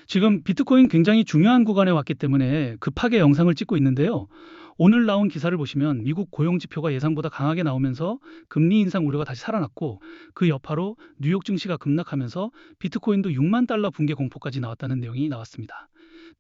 지금 비트코인 굉장히 중요한 구간에 왔기 때문에 급하게 영상을 찍고 있는데요. 오늘 나온 기사를 보시면 미국 고용 지표가 예상보다 강하게 나오면서 금리 인상 우려가 다시 살아났고 그 여파로 뉴욕 증시가 급락하면서 비트코인도 6만 달러 붕괴 공포까지 나왔다는 내용이 나왔습니다.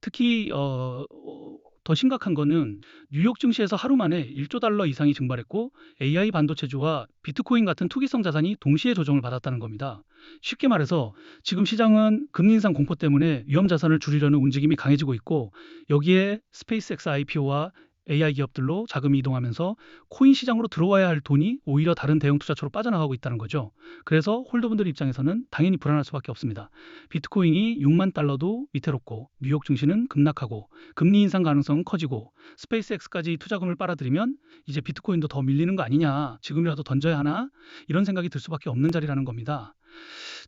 특히 더 심각한 거는 뉴욕 증시에서 하루 만에 1조 달러 이상이 증발했고 AI 반도체주와 비트코인 같은 투기성 자산이 동시에 조정을 받았다는 겁니다. 쉽게 말해서 지금 시장은 금리 인상 공포 때문에 위험 자산을 줄이려는 움직임이 강해지고 있고 여기에 스페이스X IPO와 AI 기업들로 자금이 이동하면서 코인 시장으로 들어와야 할 돈이 오히려 다른 대형 투자처로 빠져나가고 있다는 거죠. 그래서 홀더분들 입장에서는 당연히 불안할 수밖에 없습니다. 비트코인이 6만 달러도 위태롭고 뉴욕 증시는 급락하고 금리 인상 가능성은 커지고 스페이스X까지 투자금을 빨아들이면 이제 비트코인도 더 밀리는 거 아니냐, 지금이라도 던져야 하나, 이런 생각이 들 수밖에 없는 자리라는 겁니다.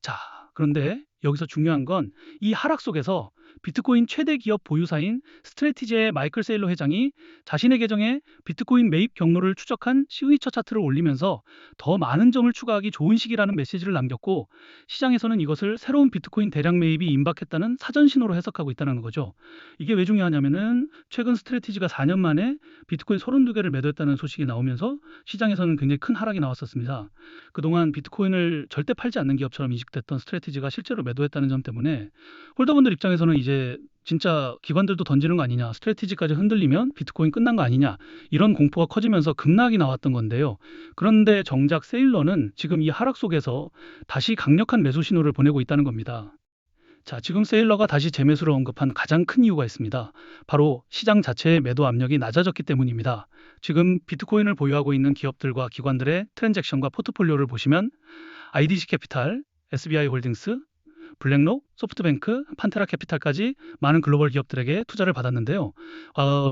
자, 그런데 여기서 중요한 건 이 하락 속에서 비트코인 최대 기업 보유사인 스트래티지의 마이클 세일러 회장이 자신의 계정에 비트코인 매입 경로를 추적한 시그니처 차트를 올리면서 더 많은 점을 추가하기 좋은 시기라는 메시지를 남겼고, 시장에서는 이것을 새로운 비트코인 대량 매입이 임박했다는 사전 신호로 해석하고 있다는 거죠. 이게 왜 중요하냐면은 최근 스트래티지가 4년 만에 비트코인 32개를 매도했다는 소식이 나오면서 시장에서는 굉장히 큰 하락이 나왔었습니다. 그동안 비트코인을 절대 팔지 않는 기업처럼 인식됐던 스트래티지가 실제로 매도했다는 점 때문에 홀더분들 입장에서는 이제 진짜 기관들도 던지는 거 아니냐, 스트래티지까지 흔들리면 비트코인 끝난 거 아니냐, 이런 공포가 커지면서 급락이 나왔던 건데요. 그런데 정작 세일러는 지금 이 하락 속에서 다시 강력한 매수 신호를 보내고 있다는 겁니다. 자, 지금 세일러가 다시 재매수를 언급한 가장 큰 이유가 있습니다. 바로 시장 자체의 매도 압력이 낮아졌기 때문입니다. 지금 비트코인을 보유하고 있는 기업들과 기관들의 트랜잭션과 포트폴리오를 보시면 IDC 캐피탈, SBI 홀딩스, 블랙록, 소프트뱅크, 판테라 캐피탈까지 많은 글로벌 기업들에게 투자를 받았는데요.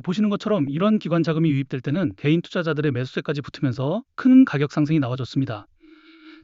보시는 것처럼 이런 기관 자금이 유입될 때는 개인 투자자들의 매수세까지 붙으면서 큰 가격 상승이 나와줬습니다.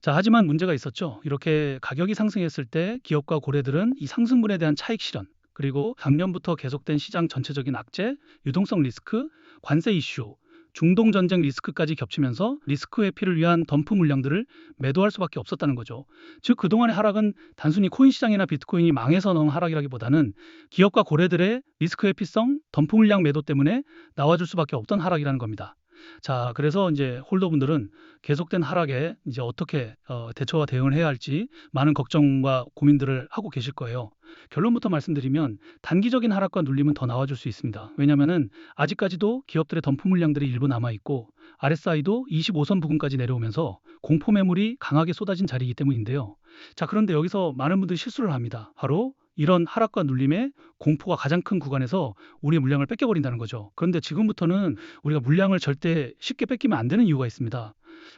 자, 하지만 문제가 있었죠. 이렇게 가격이 상승했을 때 기업과 고래들은 이 상승분에 대한 차익 실현, 그리고 작년부터 계속된 시장 전체적인 악재, 유동성 리스크, 관세 이슈, 중동 전쟁 리스크까지 겹치면서 리스크 회피를 위한 덤프 물량들을 매도할 수밖에 없었다는 거죠. 즉 그동안의 하락은 단순히 코인 시장이나 비트코인이 망해서 나온 하락이라기보다는 기업과 고래들의 리스크 회피성, 덤프 물량 매도 때문에 나와줄 수밖에 없던 하락이라는 겁니다. 자, 그래서 이제 홀더분들은 계속된 하락에 이제 어떻게 대처와 대응을 해야 할지 많은 걱정과 고민들을 하고 계실 거예요. 결론부터 말씀드리면 단기적인 하락과 눌림은 더 나와줄 수 있습니다. 왜냐하면은 아직까지도 기업들의 덤프 물량들이 일부 남아 있고 RSI도 25선 부근까지 내려오면서 공포 매물이 강하게 쏟아진 자리이기 때문인데요. 자, 그런데 여기서 많은 분들이 실수를 합니다. 바로 이런 하락과 눌림의 공포가 가장 큰 구간에서 우리의 물량을 뺏겨버린다는 거죠. 그런데 지금부터는 우리가 물량을 절대 쉽게 뺏기면 안 되는 이유가 있습니다.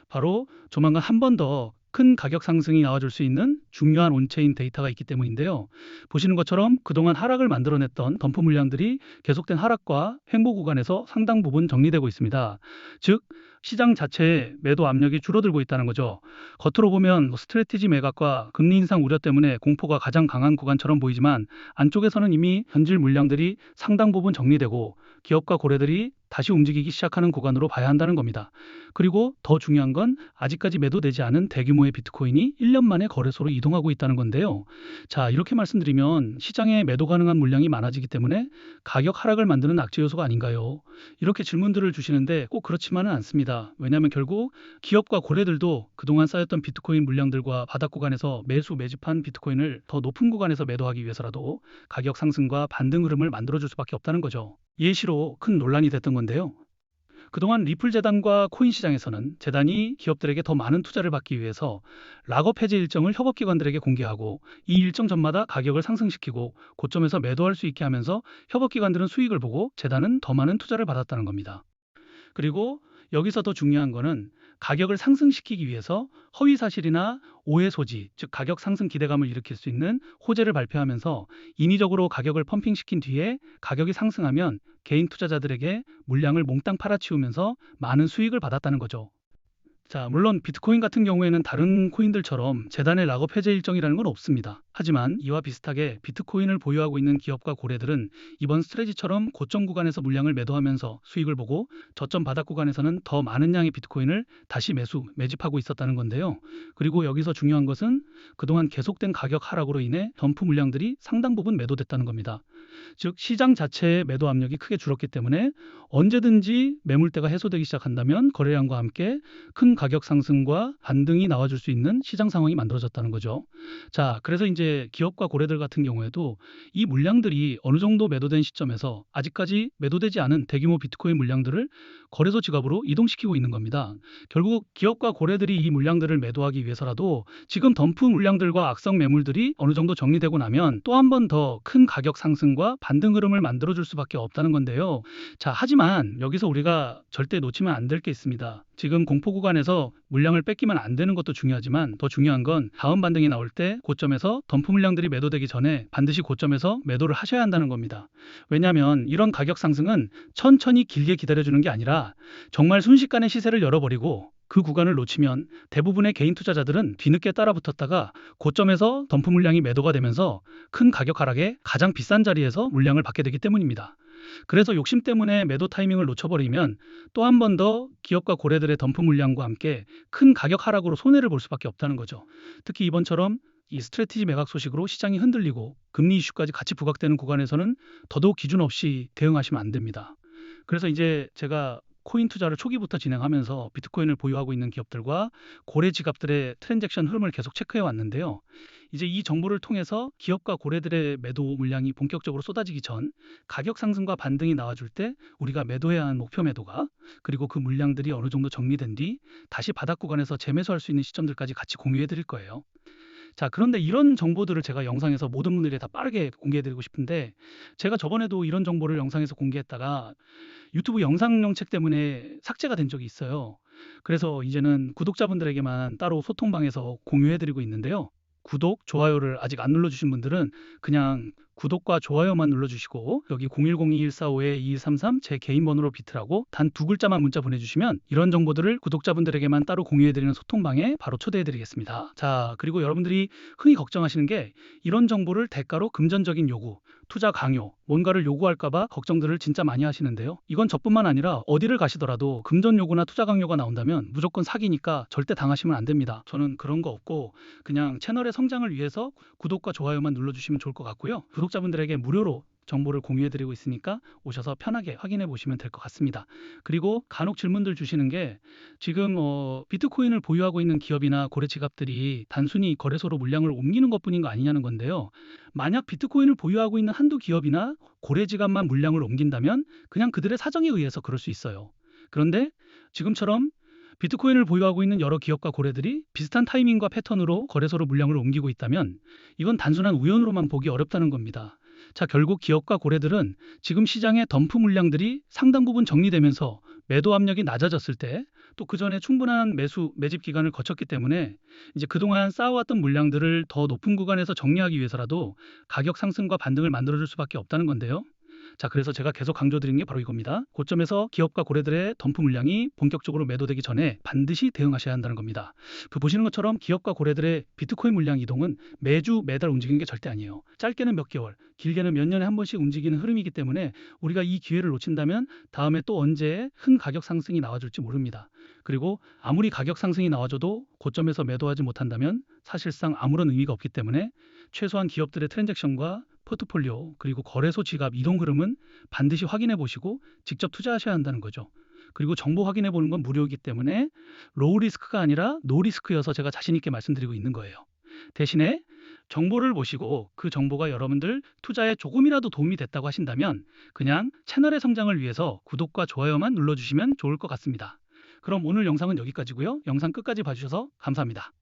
바로 조만간 한 번 더 큰 가격 상승이 나와줄 수 있는 중요한 온체인 데이터가 있기 때문인데요. 보시는 것처럼 그동안 하락을 만들어냈던 덤프 물량들이 계속된 하락과 횡보 구간에서 상당 부분 정리되고 있습니다. 즉 시장 자체의 매도 압력이 줄어들고 있다는 거죠. 겉으로 보면 스트래티지 매각과 금리 인상 우려 때문에 공포가 가장 강한 구간처럼 보이지만 안쪽에서는 이미 현질 물량들이 상당 부분 정리되고 기업과 고래들이 다시 움직이기 시작하는 구간으로 봐야 한다는 겁니다. 그리고 더 중요한 건 아직까지 매도되지 않은 대규모의 비트코인이 1년 만에 거래소로 이동하고 있다는 건데요. 자, 이렇게 말씀드리면 시장에 매도 가능한 물량이 많아지기 때문에 가격 하락을 만드는 악재 요소가 아닌가요? 이렇게 질문들을 주시는데 꼭 그렇지만은 않습니다. 왜냐하면 결국 기업과 고래들도 그동안 쌓였던 비트코인 물량들과 바닥 구간에서 매수 매집한 비트코인을 더 높은 구간에서 매도하기 위해서라도 가격 상승과 반등 흐름을 만들어줄 수밖에 없다는 거죠. 예시로 큰 논란이 됐던 건데요. 그동안 리플 재단과 코인 시장에서는 재단이 기업들에게 더 많은 투자를 받기 위해서 락업 해제 일정을 협업기관들에게 공개하고 이 일정 전마다 가격을 상승시키고 고점에서 매도할 수 있게 하면서 협업기관들은 수익을 보고 재단은 더 많은 투자를 받았다는 겁니다. 그리고 여기서 더 중요한 거는 가격을 상승시키기 위해서 허위 사실이나 오해 소지, 즉 가격 상승 기대감을 일으킬 수 있는 호재를 발표하면서 인위적으로 가격을 펌핑시킨 뒤에 가격이 상승하면 개인 투자자들에게 물량을 몽땅 팔아치우면서 많은 수익을 받았다는 거죠. 자, 물론 비트코인 같은 경우에는 다른 코인들처럼 재단의 락업 해제 일정이라는 건 없습니다. 하지만 이와 비슷하게 비트코인을 보유하고 있는 기업과 고래들은 이번 스트레지처럼 고점 구간에서 물량을 매도하면서 수익을 보고 저점 바닥 구간에서는 더 많은 양의 비트코인을 다시 매집하고 있었다는 건데요. 그리고 여기서 중요한 것은 그동안 계속된 가격 하락으로 인해 덤프 물량들이 상당 부분 매도됐다는 겁니다. 즉 시장 자체의 매도 압력이 크게 줄었기 때문에 언제든지 매물대가 해소되기 시작한다면 거래량과 함께 큰 가격 상승과 반등이 나와줄 수 있는 시장 상황이 만들어졌다는 거죠. 자, 그래서 이제 기업과 고래들 같은 경우에도 이 물량들이 어느 정도 매도된 시점에서 아직까지 매도되지 않은 대규모 비트코인 물량들을 거래소 지갑으로 이동시키고 있는 겁니다. 결국 기업과 고래들이 이 물량들을 매도하기 위해서라도 지금 덤프 물량들과 악성 매물들이 어느 정도 정리되고 나면 또 한 번 더 큰 가격 상승과 반등 흐름을 만들어줄 수밖에 없다는 건데요. 자, 하지만 여기서 우리가 절대 놓치면 안 될 게 있습니다. 지금 공포 구간에서 물량을 뺏기면 안 되는 것도 중요하지만 더 중요한 건 다음 반등이 나올 때 고점에서 덤프 물량들이 매도되기 전에 반드시 고점에서 매도를 하셔야 한다는 겁니다. 왜냐하면 이런 가격 상승은 천천히 길게 기다려주는 게 아니라 정말 순식간에 시세를 열어버리고 그 구간을 놓치면 대부분의 개인 투자자들은 뒤늦게 따라붙었다가 고점에서 덤프 물량이 매도가 되면서 큰 가격 하락에 가장 비싼 자리에서 물량을 받게 되기 때문입니다. 그래서 욕심 때문에 매도 타이밍을 놓쳐버리면 또 한 번 더 기업과 고래들의 덤프 물량과 함께 큰 가격 하락으로 손해를 볼 수밖에 없다는 거죠. 특히 이번처럼 이 스트래티지 매각 소식으로 시장이 흔들리고 금리 이슈까지 같이 부각되는 구간에서는 더더욱 기준 없이 대응하시면 안 됩니다. 그래서 이제 제가 코인 투자를 초기부터 진행하면서 비트코인을 보유하고 있는 기업들과 고래 지갑들의 트랜잭션 흐름을 계속 체크해 왔는데요. 이제 이 정보를 통해서 기업과 고래들의 매도 물량이 본격적으로 쏟아지기 전 가격 상승과 반등이 나와줄 때 우리가 매도해야 하는 목표 매도가 그리고 그 물량들이 어느 정도 정리된 뒤 다시 바닥 구간에서 재매수할 수 있는 시점들까지 같이 공유해 드릴 거예요. 자, 그런데 이런 정보들을 제가 영상에서 모든 분들이 다 빠르게 공개해 드리고 싶은데 제가 저번에도 이런 정보를 영상에서 공개했다가 유튜브 영상 정책 때문에 삭제가 된 적이 있어요. 그래서 이제는 구독자분들에게만 따로 소통방에서 공유해 드리고 있는데요. 구독, 좋아요를 아직 안 눌러주신 분들은 그냥 구독과 좋아요만 눌러주시고 여기 010-2145-2233 제 개인 번호로 비트라고 단 두 글자만 문자 보내주시면 이런 정보들을 구독자분들에게만 따로 공유해드리는 소통방에 바로 초대해드리겠습니다. 자, 그리고 여러분들이 흔히 걱정하시는 게 이런 정보를 대가로 금전적인 요구, 투자 강요, 뭔가를 요구할까봐 걱정들을 진짜 많이 하시는데요. 이건 저뿐만 아니라 어디를 가시더라도 금전 요구나 투자 강요가 나온다면 무조건 사기니까 절대 당하시면 안 됩니다. 저는 그런 거 없고 그냥 채널의 성장을 위해서 구독과 좋아요만 눌러주시면 좋을 것 같고요. 구독자분들에게 무료로 정보를 공유해드리고 있으니까 오셔서 편하게 확인해 보시면 될 것 같습니다. 그리고 간혹 질문들 주시는 게 지금 비트코인을 보유하고 있는 기업이나 고래 지갑들이 단순히 거래소로 물량을 옮기는 것뿐인 거 아니냐는 건데요. 만약 비트코인을 보유하고 있는 한두 기업이나 고래 지갑만 물량을 옮긴다면 그냥 그들의 사정에 의해서 그럴 수 있어요. 그런데 지금처럼 비트코인을 보유하고 있는 여러 기업과 고래들이 비슷한 타이밍과 패턴으로 거래소로 물량을 옮기고 있다면 이건 단순한 우연으로만 보기 어렵다는 겁니다. 자, 결국 기업과 고래들은 지금 시장의 덤프 물량들이 상당 부분 정리되면서 매도 압력이 낮아졌을 때 또 그 전에 충분한 매집 기간을 거쳤기 때문에 이제 그동안 쌓아왔던 물량들을 더 높은 구간에서 정리하기 위해서라도 가격 상승과 반등을 만들어줄 수밖에 없다는 건데요. 자, 그래서 제가 계속 강조드리는 게 바로 이겁니다. 고점에서 기업과 고래들의 덤프 물량이 본격적으로 매도되기 전에 반드시 대응하셔야 한다는 겁니다. 보시는 것처럼 기업과 고래들의 비트코인 물량 이동은 매주 매달 움직이는 게 절대 아니에요. 짧게는 몇 개월, 길게는 몇 년에 한 번씩 움직이는 흐름이기 때문에 우리가 이 기회를 놓친다면 다음에 또 언제 큰 가격 상승이 나와줄지 모릅니다. 그리고 아무리 가격 상승이 나와줘도 고점에서 매도하지 못한다면 사실상 아무런 의미가 없기 때문에 최소한 기업들의 트랜잭션과 포트폴리오 그리고 거래소 지갑 이동 흐름은 반드시 확인해 보시고 직접 투자하셔야 한다는 거죠. 그리고 정보 확인해 보는 건 무료이기 때문에 로우 리스크가 아니라 노 리스크여서 제가 자신 있게 말씀드리고 있는 거예요. 대신에 정보를 보시고 그 정보가 여러분들 투자에 조금이라도 도움이 됐다고 하신다면 그냥 채널의 성장을 위해서 구독과 좋아요만 눌러주시면 좋을 것 같습니다. 그럼 오늘 영상은 여기까지고요. 영상 끝까지 봐주셔서 감사합니다.